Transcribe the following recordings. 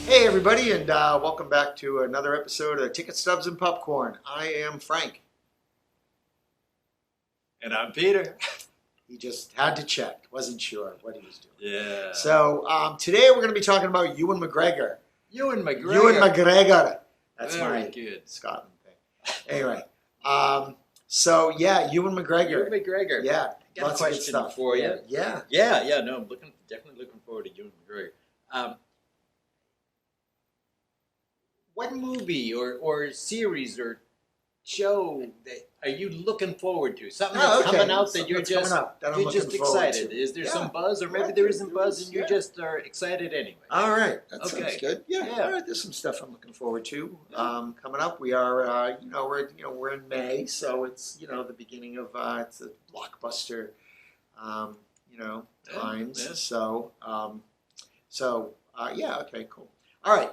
Hey everybody, and welcome back to another episode of Ticket Stubs and Popcorn. I am Frank. And I'm Peter. He just had to check, wasn't sure what he was doing. Yeah. So today we're going to be talking about Ewan McGregor. Ewan McGregor. Ewan McGregor. That's Very my good. Scotland thing. Anyway, Ewan McGregor. Ewan McGregor. Yeah, I got a question for you. Yeah. No, I'm definitely looking forward to Ewan McGregor. What movie or series or show that are you looking forward to? Something that's coming out that you're just excited. Is there some buzz, or maybe there isn't buzz and you just are excited anyway? All right, that sounds good. Yeah. All right, there's some stuff I'm looking forward to coming up. We are, we're in May, so it's the beginning of it's a blockbuster, times. Yeah. Okay, cool. All right.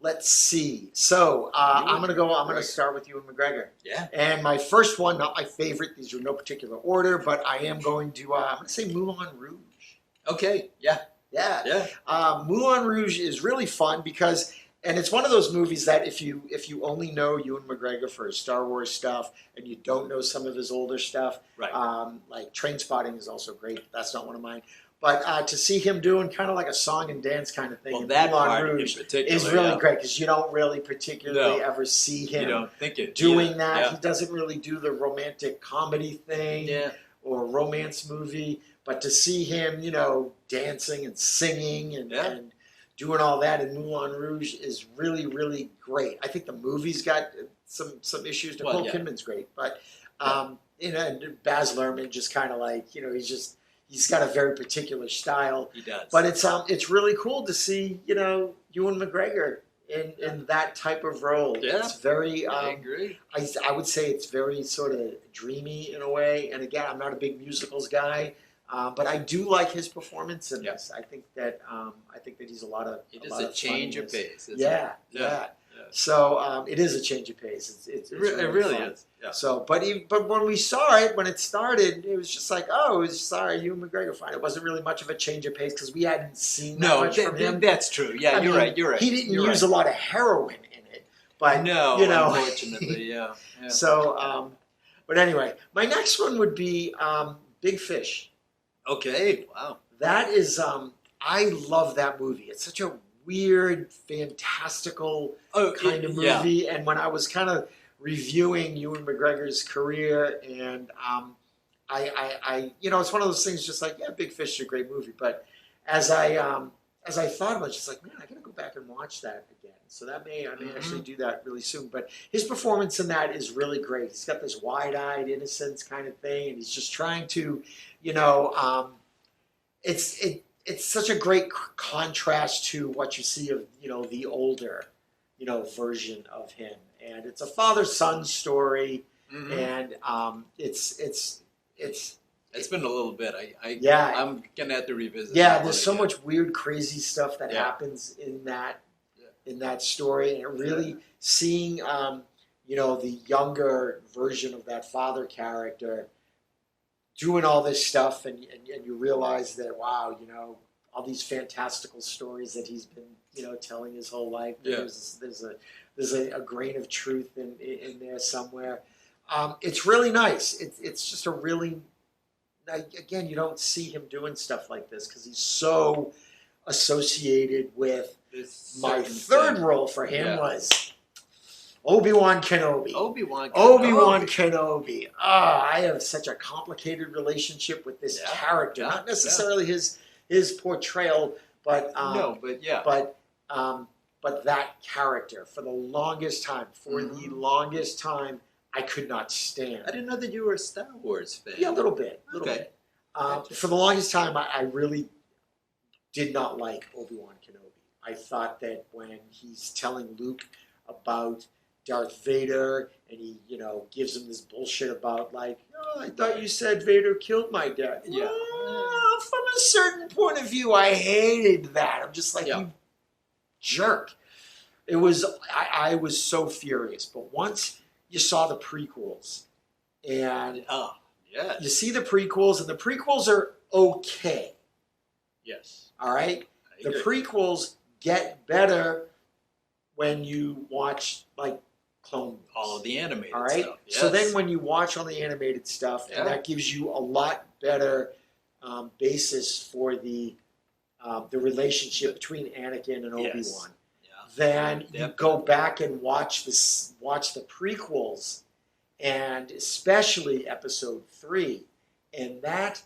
Let's see. So I'm gonna start with Ewan McGregor. Yeah. And my first one, not my favorite. These are no particular order, but I am going to. I'm gonna say Moulin Rouge. Okay. Yeah. Yeah. Moulin Rouge is really fun because, and it's one of those movies that if you only know Ewan McGregor for his Star Wars stuff and you don't know some of his older stuff, right? Like Trainspotting is also great. That's not one of mine. But to see him doing kind of like a song and dance kind of thing in Moulin Rouge is really great because you don't really particularly ever see him doing that. Yeah. He doesn't really do the romantic comedy thing or romance movie. But to see him, dancing and singing and doing all that in Moulin Rouge is really, really great. I think the movie's got some issues. Nicole Kidman's great. But, and Baz Luhrmann just kind of like, he's got a very particular style. He does. But it's really cool to see, Ewan McGregor in that type of role. Yeah. It's very I agree. I would say it's very sort of dreamy in a way. And again, I'm not a big musicals guy, but I do like his performance in this. I think that he's a lot of It is a change of pace. Yeah. So it is a change of pace. It really is. Yeah. So, but when we saw it, when it started, it was just like, Ewan McGregor, fine. It wasn't really much of a change of pace because we hadn't seen that much from him. That's true. Yeah, you're right. He didn't use a lot of heroin in it, but unfortunately, yeah. So, but anyway, my next one would be Big Fish. Okay. Wow. That is, I love that movie. It's such a weird, fantastical kind of movie. And when I was kind of reviewing Ewan McGregor's career, and I it's one of those things. Just like Big Fish is a great movie, but as I thought about it, just like, man, I gotta go back and watch that again. So I may actually do that really soon. But his performance in that is really great. He's got this wide-eyed innocence kind of thing, and he's just trying to, it's such a great contrast to what you see of the older version of him, and it's a father-son story, and it's been a little bit. I'm gonna have to revisit. Yeah, there's so much weird, crazy stuff that happens in that story, and it really seeing the younger version of that father character doing all this stuff, and you realize that, wow, all these fantastical stories that he's been, telling his whole life. Yeah. There's a grain of truth in there somewhere. It's really nice. It's just a really, again, you don't see him doing stuff like this because he's so associated with my third role for him was Obi-Wan Kenobi. Obi-Wan Kenobi. I have such a complicated relationship with this character. Not necessarily his portrayal, but but that character for the longest time. I could not stand. I didn't know that you were a Star Wars fan. Yeah, a little bit. For the longest time, I really did not like Obi-Wan Kenobi. I thought that when he's telling Luke about Darth Vader, and he, gives him this bullshit about I thought you said Vader killed my dad. Yeah. Well, from a certain point of view, I hated that. I'm just like, you jerk. It was, I was so furious. But once you saw the prequels, and you see the prequels, and the prequels are okay. Yes. All right? The prequels get better when you watch like Clone Wars. All of the animated all right? stuff. Yes. So then when you watch all the animated stuff, and that gives you a lot better basis for the relationship between Anakin and Obi-Wan. Yes. Then you go back and watch the prequels, and especially Episode 3, and that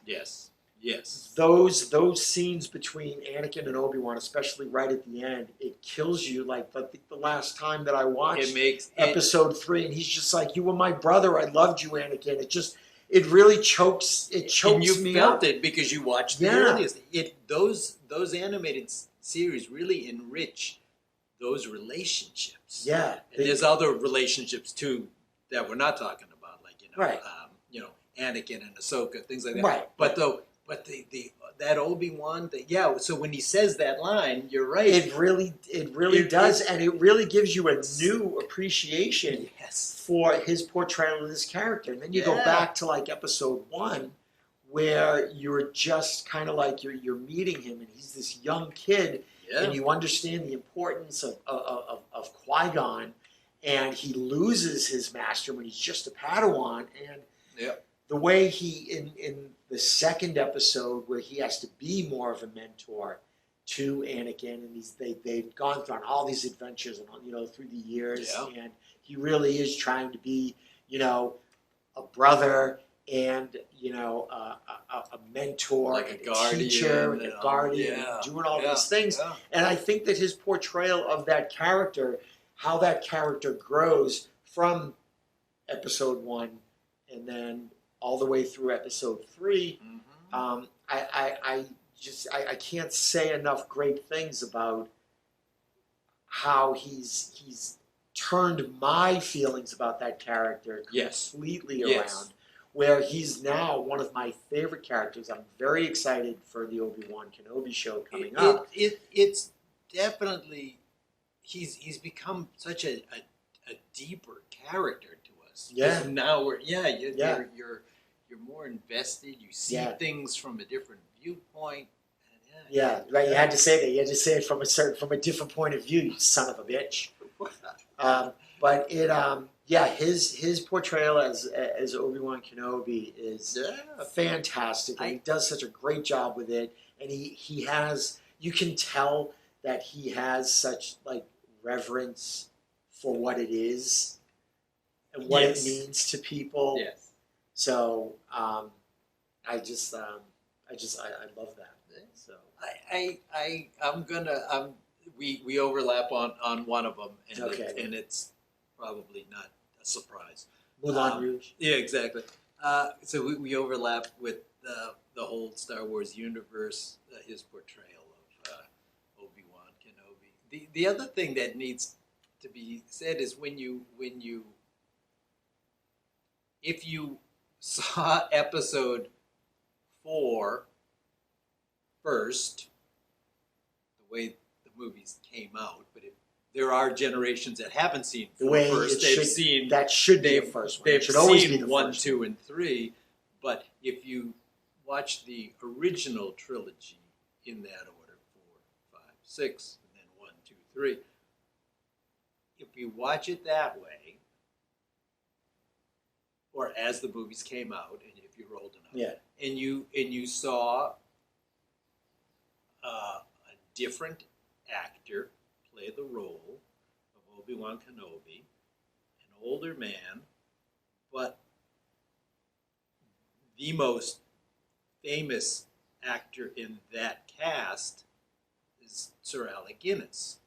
those scenes between Anakin and Obi-Wan, especially right at the end, it kills you. Like I think the last time that I watched Episode 3, and he's just like, "You were my brother. I loved you, Anakin." It really chokes. It chokes and you me felt up. it because you watched the earliest. Those animated series really enrich those relationships. Yeah, and there's other relationships too that we're not talking about, like Anakin and Ahsoka, things like that. Right. But that Obi-Wan thing, so when he says that line, you're right. It really does, and it really gives you a new appreciation for his portrayal of this character. And then you go back to like Episode 1, where you're just kind of like you're meeting him, and he's this young kid, and you understand the importance of Qui-Gon, and he loses his master when he's just a Padawan, and the way he in the second episode where he has to be more of a mentor to Anakin, and they've gone through all these adventures and through the years, and he really is trying to be a brother and a mentor, like and a guardian, teacher, and a guardian, and doing all these things. And I think that his portrayal of that character, how that character grows from Episode 1 and then all the way through Episode 3, I can't say enough great things about how he's turned my feelings about that character completely around. Where he's now one of my favorite characters. I'm very excited for the Obi-Wan Kenobi show coming up. It's definitely he's become such a deeper character to us. Yeah. Now you're more invested. You see things from a different viewpoint. Right. You had to say that. You had to say it from a different point of view. You son of a bitch. But it his portrayal as Obi-Wan Kenobi is fantastic, and he does such a great job with it. And he has, you can tell that he has such like reverence for what it is and what it means to people. Yes. So I love that. So we overlap on one of them, and it's probably not a surprise. Moulin Rouge. Yeah, exactly. So we overlap with the whole Star Wars universe, his portrayal of Obi-Wan Kenobi. The other thing that needs to be said is if you saw Episode 4 first, the way the movies came out, but there are generations that haven't seen 4 first. That should be the first one. They've should always be seen the 1, first 2, and 3. But if you watch the original trilogy in that order, 4, 5, 6, and then 1, 2, 3, if you watch it that way, or as the movies came out, and if you're old enough, and you saw a different actor play the role of Obi-Wan Kenobi, an older man, but the most famous actor in that cast is Sir Alec Guinness.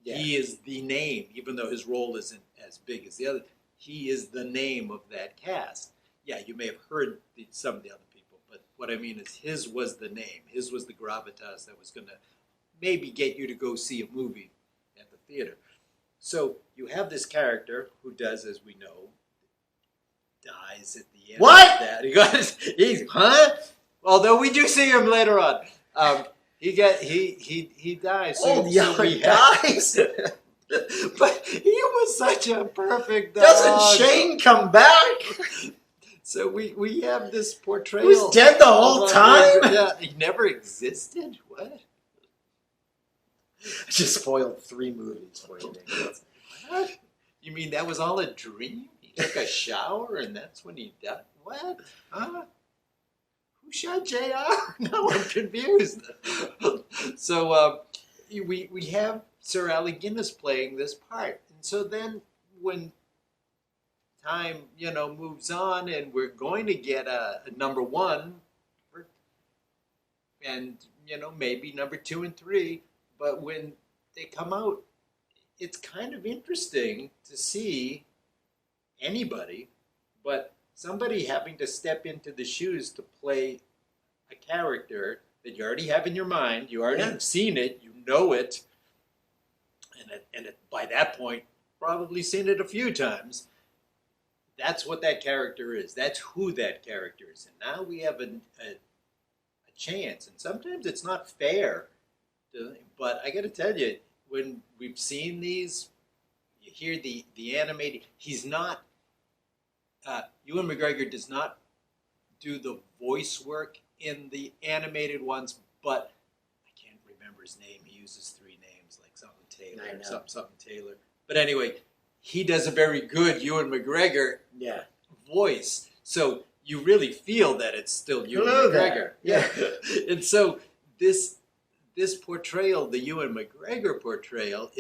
Yeah. He is the name, even though his role isn't as big as the other. He is the name of that cast. Yeah, you may have heard some of the other people, but what I mean is his was the name. His was the gravitas that was going to maybe get you to go see a movie at the theater. So you have this character who does, as we know, dies at the end. What? Of that. Although we do see him later on. He dies. So, he dies. But he was such a perfect dog. Doesn't Shane come back? So we have this portrayal. He was dead the whole time? Yeah, he never existed? What? I just spoiled 3 movies for you, Nick. What? You mean that was all a dream? He took a shower and that's when he died? What? Huh? Who shot JR? Now I'm confused. So we have Sir Alec Guinness playing this part. And so then when time, moves on and we're going to get a number 1 and, maybe number 2 and 3, but when they come out, it's kind of interesting to see anybody, but somebody having to step into the shoes to play a character that you already have in your mind, you already have seen it, you know it, and by that point, probably seen it a few times. That's what that character is. That's who that character is. And now we have a chance. And sometimes it's not fair. But I got to tell you, when we've seen these, you hear the animated, he's not, Ewan McGregor does not do the voice work in the animated ones, but I can't remember his name. He uses 3 names, like something Taylor, something Taylor. But anyway, he does a very good Ewan McGregor voice. So you really feel that it's still Ewan McGregor. Yeah. And so this portrayal, the Ewan McGregor portrayal,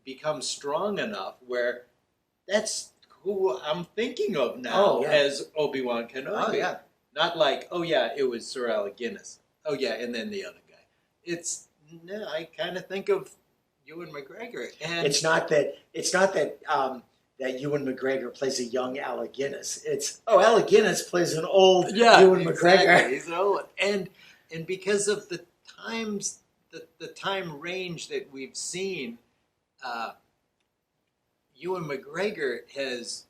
becomes strong enough where that's who I'm thinking of now as Obi-Wan Kenobi. Oh, yeah. Not like, it was Sir Alec Guinness. Oh, yeah, and then the other guy. I kind of think of Ewan McGregor. And it's not that that Ewan McGregor plays a young Alec Guinness. It's Alec Guinness plays an old Ewan McGregor. He's old, and because of the times, the time range that we've seen, Ewan McGregor has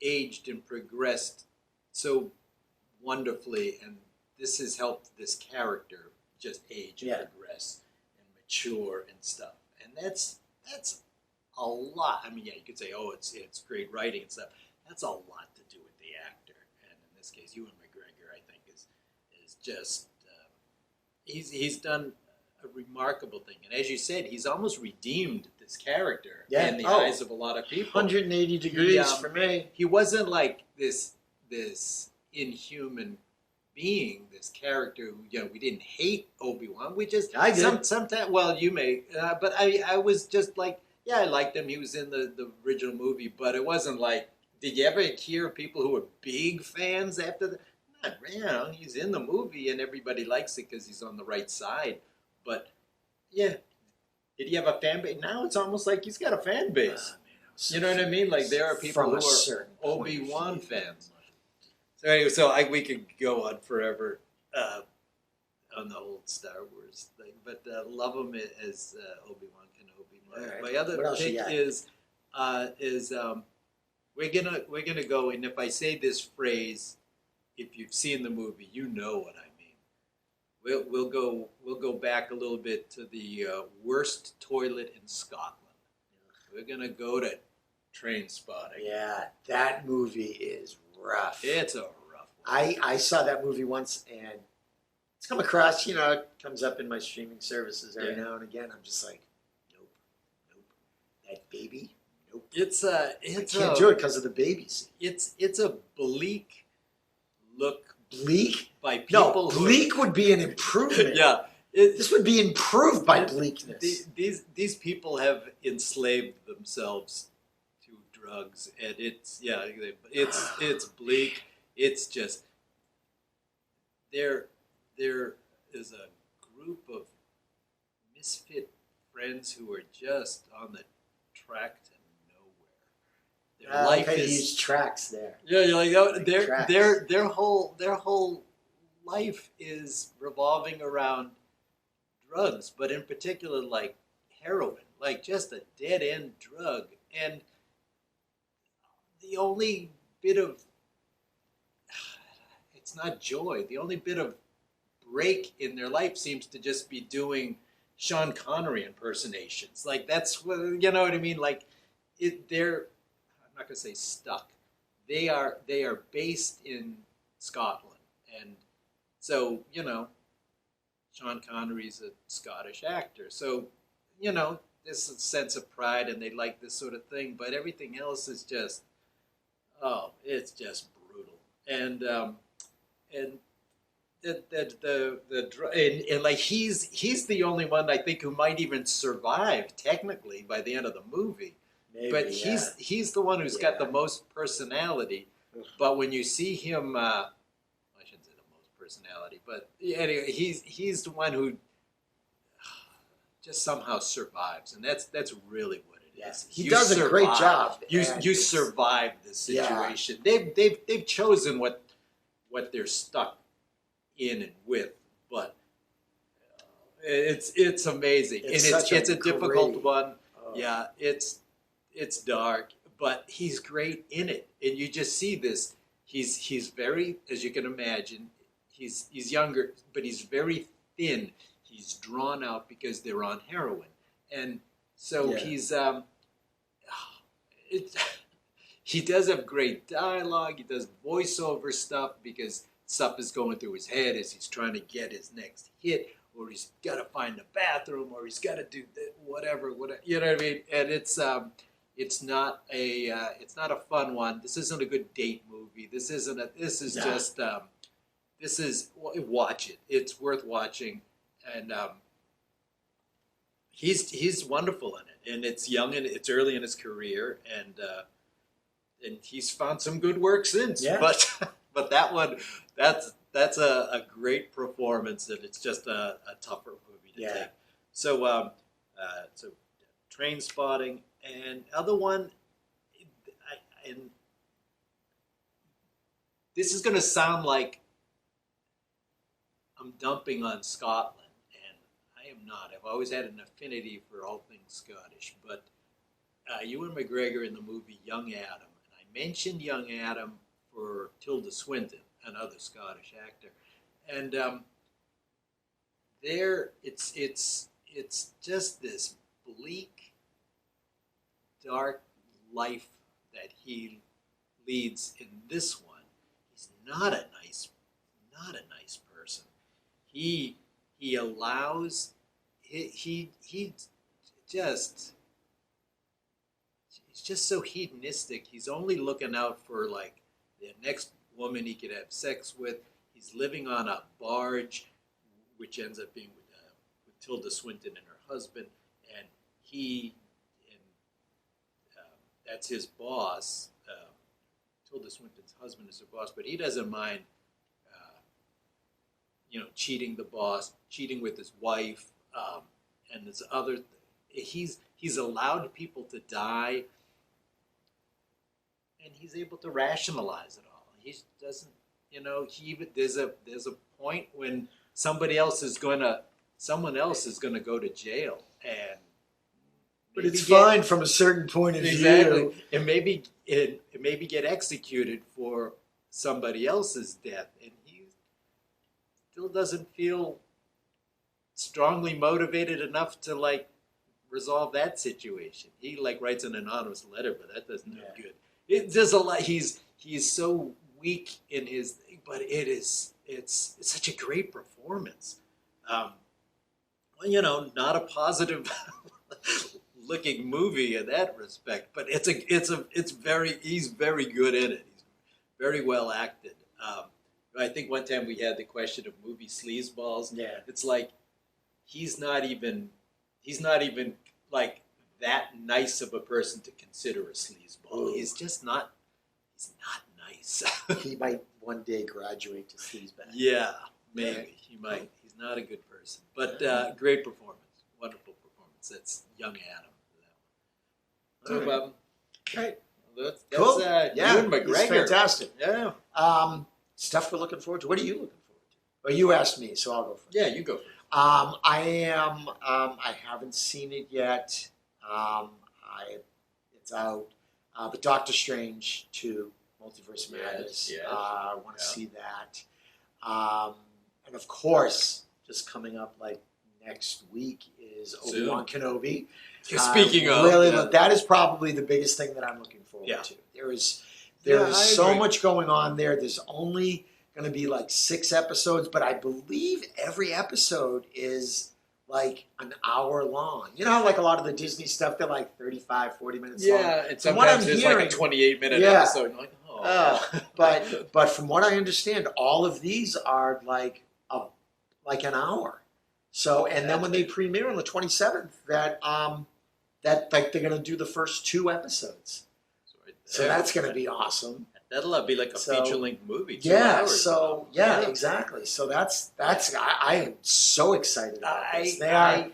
aged and progressed so wonderfully, and this has helped this character just age and progress and mature and stuff. And that's a lot. I mean, you could say, it's great writing and stuff. That's a lot to do with the actor, and in this case, Ewan McGregor, I think, is just he's done a remarkable thing. And as you said, he's almost redeemed this character in the eyes of a lot of people. 180 degrees for me. He wasn't like this inhuman being, this character who, we didn't hate Obi-Wan. We just, sometimes, well, you may, but I was just like, I liked him. He was in the original movie, but it wasn't like, did you ever hear people who were big fans after the, not, he's in the movie and everybody likes it because he's on the right side. But, did he have a fan base? Now it's almost like he's got a fan base. You know what I mean? Like there are people who are Obi-Wan fans. So anyway, we could go on forever on the old Star Wars thing, but love him as Obi-Wan Kenobi. My other pick is we're gonna go, and if I say this phrase, if you've seen the movie, you know what I mean. We'll go back a little bit to the worst toilet in Scotland. We're gonna go to Trainspotting. Yeah, that movie is rough. It's a rough one. I saw that movie once, and it's come across, it comes up in my streaming services every now and again. I'm just like, nope. That baby, nope. I can't do it because of the babies. It's a bleak look. Bleak? By people. No, bleak would be an improvement. This would be improved by bleakness. These people have enslaved themselves to drugs, and it's bleak. It's just there is a group of misfit friends who are just on the track to nowhere. Their life is use tracks there. Yeah, you're like their whole life is revolving around drugs, but in particular like heroin, like just a dead end drug. And the only bit of, it's not joy, the only bit of break in their life seems to just be doing Sean Connery impersonations. Like that's what, you know what I mean? Like they're, I'm not going to say stuck. They are based in Scotland. And so, Sean Connery's a Scottish actor, so you know there's a sense of pride, and they like this sort of thing. But everything else is just, oh, it's just brutal, and like he's the only one I think who might even survive technically by the end of the movie. Maybe, but he's the one who's got the most personality. But when you see him, I shouldn't say the most personality, but anyway, he's the one who just somehow survives, and that's really what it is. He does a great job. You survive this situation. They've chosen what they're stuck in and with, but it's amazing, and it's a difficult one. Yeah, it's dark, but he's great in it, and you just see this. He's very, as you can imagine, he's younger, but he's very thin. He's drawn out because they're on heroin, and so he's he does have great dialogue. He does voiceover stuff because stuff is going through his head as he's trying to get his next hit, or he's got to find the bathroom, or he's got to do whatever, you know what I mean? And it's not a fun one. This isn't a good date movie. This is watch it. It's worth watching, and he's wonderful in it, and it's young and it's early in his career, and he's found some good work since. Yeah. But that one, that's a great performance, and it's just a tougher movie to take. So Trainspotting, and other one, and this is going to sound like I'm dumping on Scotland, and I am not. I've always had an affinity for all things Scottish, but Ewan McGregor in the movie Young Adam, and I mentioned Young Adam for Tilda Swinton, another Scottish actor, and it's just this bleak, dark life that he leads in this one. He's not a nice person. He's just so hedonistic. He's only looking out for like the next woman he could have sex with. He's living on a barge, which ends up being with Tilda Swinton and her husband, and that's his boss. Tilda Swinton's husband is her boss, but he doesn't mind, cheating the boss, cheating with his wife, and this other. He's allowed people to die, and he's able to rationalize it all. He doesn't, there's a point when someone else is going to go to jail, and but it's fine from a certain point of view. And maybe get executed for somebody else's death, and he still doesn't feel strongly motivated enough to resolve that situation. He writes an anonymous letter, but that doesn't do good. There's a lot. He's so weak in his thing, but it's such a great performance. Not a positive looking movie in that respect, but he's very good in it. He's very well acted. I think one time we had the question of movie sleazeballs. Yeah, it's like he's not even like that nice of a person to consider a sleazeball. Ooh. He's not nice. He might one day graduate to sleazebag. Yeah, maybe he might. He's not a good person, but great performance, wonderful performance. That's Young Adam. So, right. That's cool. Ewan McGregor. He's fantastic. Yeah. Stuff we're looking forward to. What are you looking forward to? Well, you asked me, so I'll go first. Yeah, you go first. I am. I haven't seen it yet. It's out. But Doctor Strange 2, Multiverse of Madness. Yes. I want to see that. And of course, just coming up next week is Obi-Wan Kenobi. Speaking of, that is probably the biggest thing that I'm looking forward to. There is so much going on there. There's only going to be like 6 episodes, but I believe every episode is like an hour long. You know how like a lot of the Disney stuff, they're like 35, 40 minutes long? Yeah, and sometimes there's like a 28-minute episode. And like, but from what I understand, all of these are like an hour. So, and then when they premiere on the 27th, that like they're going to do the first 2 episodes. So that's going to be awesome. That'll be like a feature-length movie. 2 Yeah. hours. So exactly. So that's I am so excited about this. Man,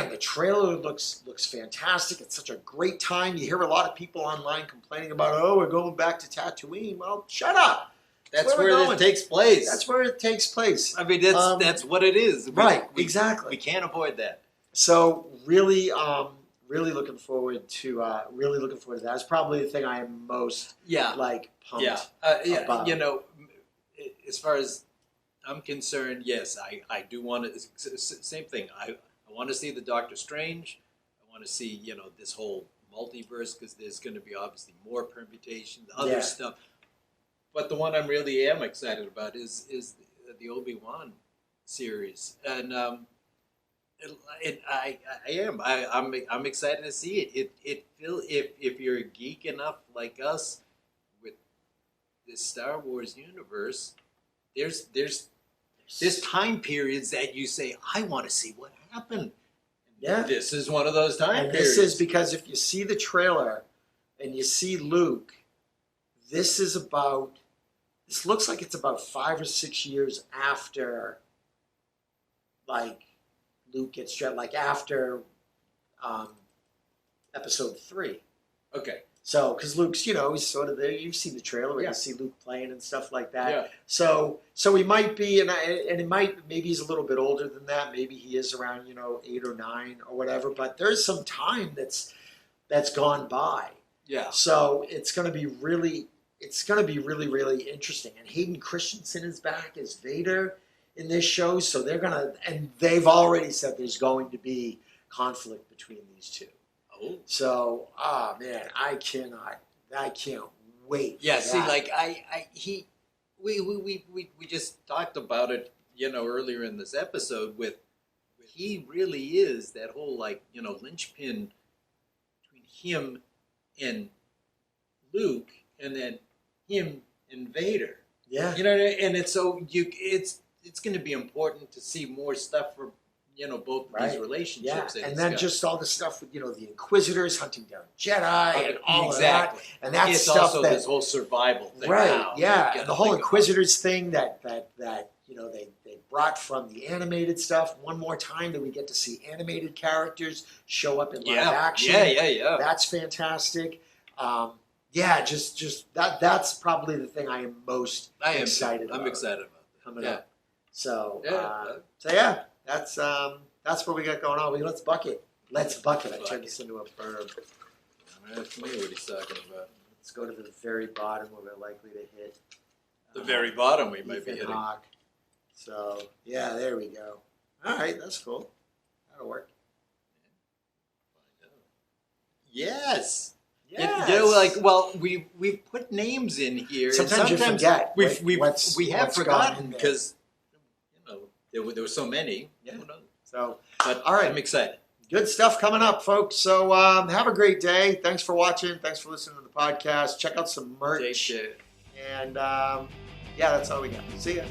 the trailer looks fantastic. It's such a great time. You hear a lot of people online complaining about, oh, we're going back to Tatooine. Well, shut up. That's where it takes place. That's where it takes place. I mean, that's what it is. Exactly. We can't avoid that. So really looking forward to that. That's probably the thing I am most pumped about. You know, as far as I'm concerned, yes, I do want to. Same thing. I want to see the Doctor Strange. I want to see this whole multiverse because there's going to be obviously more permutations, other stuff. But the one I'm really excited about is the Obi-Wan series, and I'm excited to see it. If you're a geek enough like us with this Star Wars universe, there's time periods that you say, I want to see what happened. Yeah, this is one of those time periods. This is because if you see the trailer and you see Luke, this looks like it's about 5 or 6 years after, like, Luke gets dressed, like after episode 3. Okay. So, because Luke's, he's sort of there. You've seen the trailer where you see Luke playing and stuff like that. Yeah. So he might be, and maybe he's a little bit older than that. Maybe he is around, 8 or 9 or whatever. But there's some time that's gone by. Yeah. So it's going to be really interesting. And Hayden Christensen is back as Vader in this show. So they've already said there's going to be conflict between these two. Oh. So, man, I can't wait. Yeah, see, like we just talked about it, earlier in this episode with he really is that whole linchpin between him and Luke and then him and Vader. Yeah. And it's it's going to be important to see more stuff from both of these relationships. Yeah, and then just all the stuff with, the Inquisitors hunting down Jedi and all of that. And that's it's stuff also this whole survival thing. Right, now. yeah. And the whole Inquisitors thing that they brought from the animated stuff. One more time that we get to see animated characters show up in live action. Yeah. That's fantastic. Just that's probably the thing I am most excited about. I'm excited about that. Coming up. So, that's what we got going on. Let's bucket. I turned this into a verb. That's me what he's talking about. Let's go to the very bottom where we're likely to hit. The very bottom we might be hitting. Hawk. So, there we go. All right, that's cool. That'll work. Yes. Yes. We've put names in here. Sometimes you forget. We have forgotten because there were so many. Yeah. So, but all right, I'm excited. Good stuff coming up, folks. So have a great day. Thanks for watching. Thanks for listening to the podcast. Check out some merch. Take care. And that's all we got. See ya.